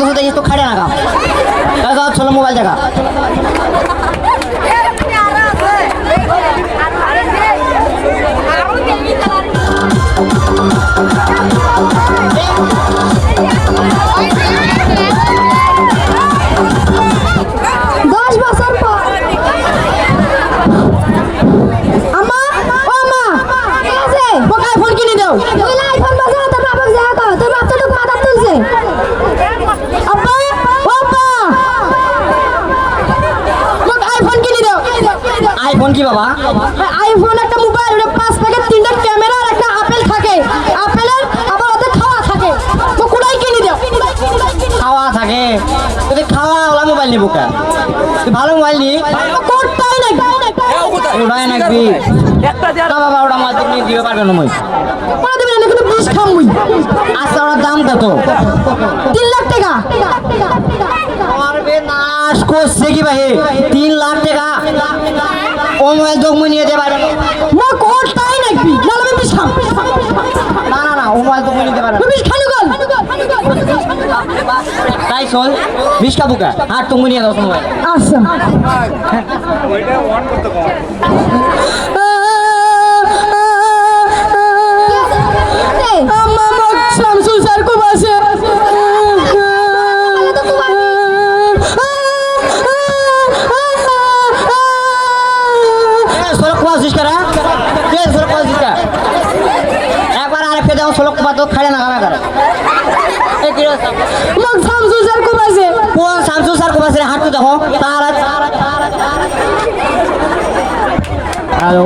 কিছু দেখিস তো খাড়ে না যাও চলো মোবাইল দেখা আইফোন কি বাবা আইফোন একটা মোবাইল ওটা 5 প্যাকেট 3টা ক্যামেরা আর একটা আপেল থাকে আপেলের আবার ওতে খাওয়া থাকে তো কোলাই কিনে দাও খাওয়া থাকে তুই খাওয়া ওলা মোবাইল নিবো কা তুই ভালো মোবাইল নি কোটাই না ওড়াই নাকি একটা দেয়া না বাবা ওটা মাল তুমি দিতে পারবে না মই মানে দিবেন না কিন্তু বিষ খামুই আচ্ছা ওর দাম কত 3 লাখ টাকা পারবে নাশ করছে কি ভাই 3 লাখ টাকা ও মোবাইল তো মই নিয়ে দে পারবে মা কোটাই নাকি না আমি বিষ খাম না না না ও মোবাইল তো মই নিতে পারবে বিষ খানু গল তাই চল 20 কা বুকা আর তুমি নিয়ে দাও মোবাইল আচ্ছা ওইটা অন করতে কম আম্মা মক শামসুল স্যার কো বাসে একবার আরেকটা দাও ষোলো কুমা তো খাড়ে না খানা করে মক শামসুল স্যার কো বাসে কোন শামসুল স্যার কুমার হাঁটতে দেখো তারা হ্যালো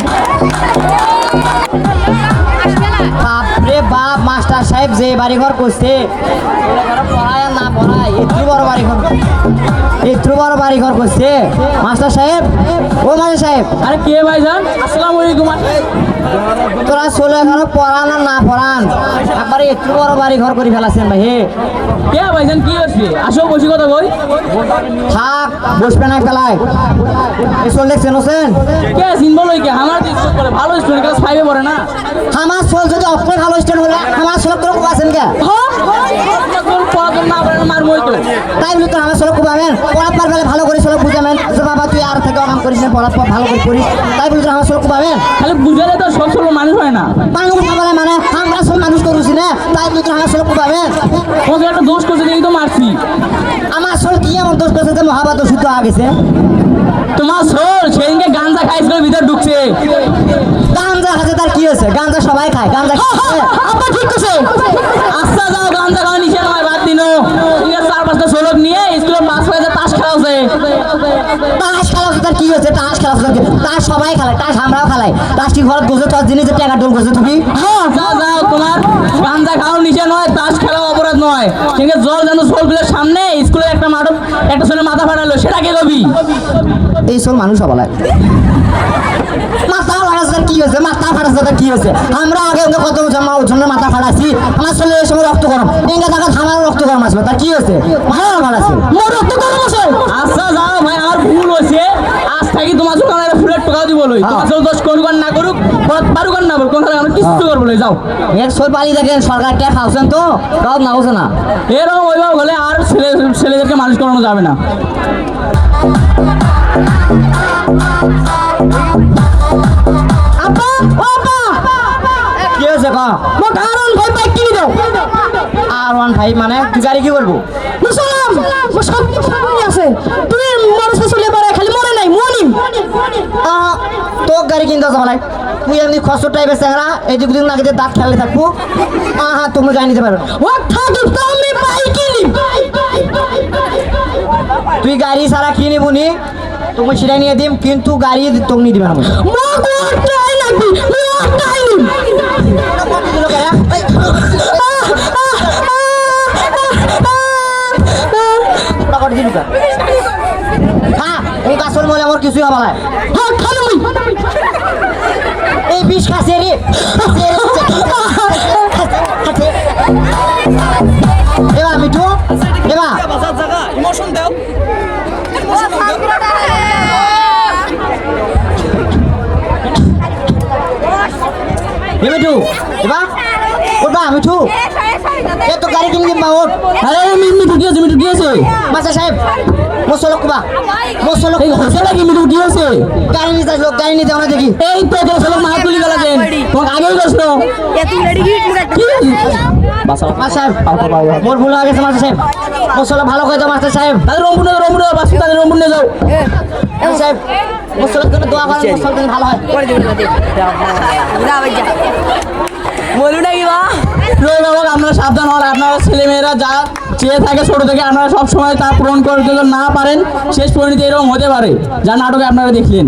বাপরে বাপ মাস্টার সাহেব যে বাড়িঘর করছে পড়ায় না পড়ায় একটু বড় বাড়িঘর করছে মাস্টার সাহেব ও মাস্টার সাহেব আরে কে ভাইজান আসসালামু আলাইকুম তোরা চলে এখানে পড়ান আর না পড়ান একবারে একটু বড় বাড়িঘর করে ফেলাছেন ভাই হে কে ভাইজান কি হচ্ছে আসো বসি কথা কই থাক বসবে না ফেলায় এই চল দেখছেন হোসেন কে চিনবো লই কে আমার তো স্কুল পড়ে ভালো স্টুডেন্ট ক্লাস 5 এ পড়ে না আমার চল যদি অপরে ভালো স্টুডেন্ট হলে আমার চল করে কুবাছেন কে পড়াশোনা না পারে মার মই তো তাই বলি তো আমার চল কুবাবেন পড়া পারবে ভালো করে চল বুঝাবেন যে বাবা তুই আর থেকে অকাম করিস না পড়া ভালো করে করিস তাই বলি তো আমার চল কুবাবেন খালি বুঝালে তো সব সব মানুষ হয় না মানুষ খাবার মানে আমরা সব মানুষ করছি না তাই বলি তো আমার চল কুবাবেন ওকে একটা দোষ করছে দেখি তো মারছি আমার চল কি এমন দোষ করছে যে মহাভারত শুদ্ধ হয়ে গেছে তোমার সোল সেদিনকে গাঞ্জা খাইছিল ভিতর ঢুকছে গাঞ্জা খাচ্ছে তার কি হয়েছে গাঞ্জা সবাই খায় গাঞ্জা আপা ঠিক আছে আচ্ছা যাও গাঞ্জা খাওয়া নিচে নয় বাদ দিনো ইংরেজ 4-5টা সোলক নিয়ে স্কুলে পাস হয়ে তাস খেলা হচ্ছে তাস খেলা হচ্ছে তার কি হয়েছে তাস খেলা হচ্ছে তাস সবাই খেলায় তাস আমরাও খেলাই তাস কি ঘর বসে তোর জিনিস টাকা ডোল করছে তুমি যাও যাও তোমার গাঞ্জা খাওয়া নিচে নয় তাস খেলা অপরাধ নয় ঠিক আছে জল যেন সোলগুলোর সামনে স্কুলে একটা মাঠক একটা ছেলে মাথা ফাটালো সেটা কে কবি এই সব মানুষ বলায় মাথা ফাটাচ্ছে কি হয়েছে মাথা ফাটাচ্ছে কি হয়েছে আমরা আগে ওকে কত জন্য মাথা ফাটাচ্ছি আমার ছেলে এই সময় রক্ত গরম এঙ্গে দেখা আমারও রক্ত গরম আসবে তার কি হয়েছে ভালো ফাটাচ্ছে মোর রক্ত গরম আছে আচ্ছা যাও ভাই আমার ভুল হয়েছে আজ থাকি তোমার জন্য একটা ফুলের টাকা দিব লই তোমার জন্য দোষ কোন কোন না করুক পারুক না বল কোন আমরা কিছু করবো লই যাও এক সই বাড়ি দেখেন সরকার ট্যাক্স খাওয়াছেন তো তাও না হচ্ছে না এরকম ওইভাবে হলে আর ছেলেদেরকে মানুষ করানো যাবে না আপা ও আপা কি হয়েছে কা মক আরন ভাই বাইক কিনে দাও R15 মানে তুই গাড়ি কি করবো মুসলাম সব আছে তুমি মরসে চলে পারে খালি মরে নাই মনি তো গাড়ি কিনতে যাবো না তুই এমনি খসর টাইপের চ্যাংরা এই দিক দিন নাকি দাঁত খেলে থাকবো তুমি গাড়ি নিতে পারো ও থাকি তো আমি বাইক কিনি তুই গাড়ি সারা কিনে বুনি তুমি সেটা নিয়ে দিম কিন্তু গাড়ি তুমি নিয়ে দিবে না মক ওটাই লাগবে ওটাই নি হ্যাঁ এই কাছর মলে আমার কিছুই হবে না হ্যাঁ খালি মুই এই বিষ খাসে রে এবার মিঠু এবার ইমোশন দাও মিঠু এবার ওটা আমি ছু এ তো গাড়ি কিনে দিবা ওট আরে মিঠু কি আছে মাস্টার সাহেব মোসলক কুবা মোসলক এই হচ্ছে নাকি মিঠু কি আছে গাড়ি নিতে আসলো গাড়ি নিতে আমরা দেখি এই তো তোর সব মাথা তুলি গেল কেন তোমাকে আগেই বসলো কি বাসাও মাস্টার সাহেব মোর ভুল হয়ে গেছে মাস্টার সাহেব মোসলক ভালো করে দাও মাস্টার সাহেব তাহলে রংপুর বাস তাহলে রংপুর নিয়ে যাও মাস্টার সাহেব মোসলক জন্য দোয়া করেন মোসলক যেন ভালো হয় বলু নাকি বা রবিবাবু আপনারা সাবধান হন আপনারা ছেলেমেয়েরা যা চেয়ে থাকে ছোট থেকে আপনারা সব সময় তা পূরণ করতে না পারেন শেষ পরিণতি এরকম হতে পারে যা নাটকে আপনারা দেখলেন